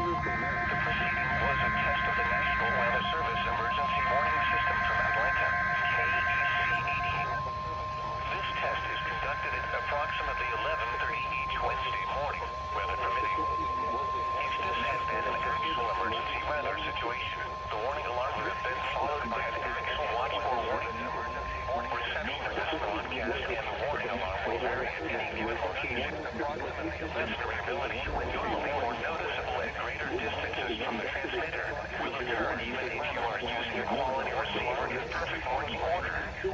proceeding was a test of the National Weather Service Emergency Warning System from Atlanta, KEC-80. This test is conducted at approximately 11:30 each Wednesday morning, weather permitting. If this had been an actual emergency weather situation, the warning alarm would have been followed by an actual watch for warning. Reception of this broadcast and the warning alarm will vary at any given location. This variability, normally more noticeable at greater distances from the transmitter, will occur even if you are using a quality receiver in perfect working order. To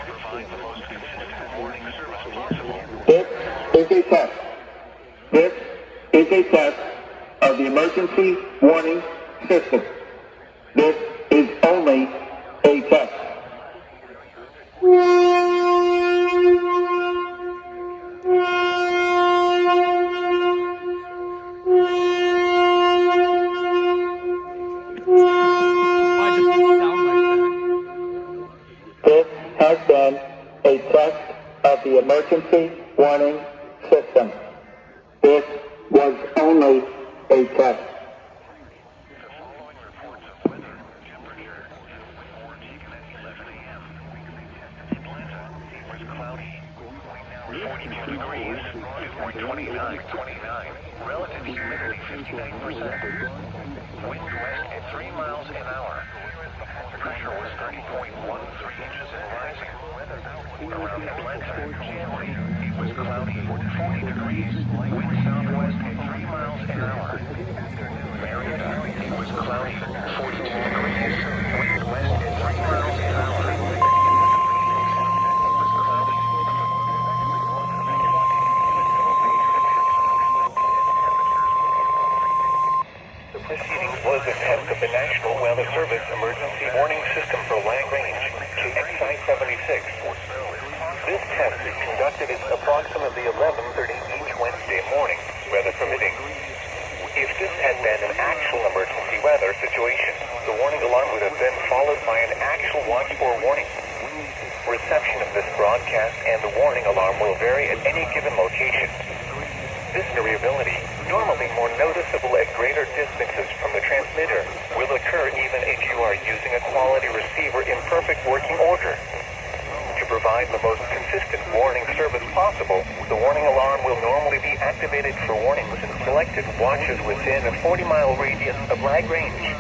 provide the most consistent warning service possible. This is a test. This is a test of the emergency warning system. This is only a test. Why does this sound like that? This has been a test of the emergency warning system. This was only a test. The following reports of weather, temperature, and wind were taken at 11 a.m. Atlanta, it was cloudy. Wind now 42 degrees, dew point 29. Relative humidity 59%. Wind west at 3 miles an hour. Pressure was 30.13 inches and rising. Around Atlanta, January, it was cloudy, 40 degrees, wind southwest at 3 miles an hour. Marietta, it was cloudy, 42 degrees, wind west at 3 miles an hour. The proceeding was a test of the National Weather Service Emergency Warning System for Lang Range, KXI 76. This test is conducted at approximately 11:30 each Wednesday morning, weather permitting. If this had been an actual emergency weather situation, the warning alarm would have been followed by an actual watch for warning. Reception of this broadcast and the warning alarm will vary at any given location. This variability, normally more noticeable at greater distances from the transmitter, will occur even if you are using a quality receiver in perfect working order. To provide the most consistent warning service possible, the warning alarm will normally be activated for warnings in selected watches within a 40-mile radius of lag range.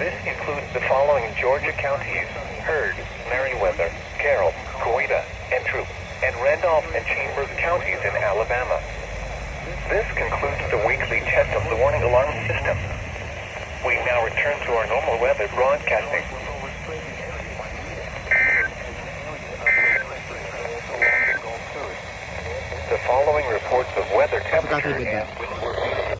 This includes the following Georgia counties: Heard, Meriwether, Carroll, Coweta, Entroup, and Randolph and Chambers counties in Alabama. This concludes the weekly test of the warning alarm system. We now return to our normal weather broadcasting. The following reports of weather temperature and wind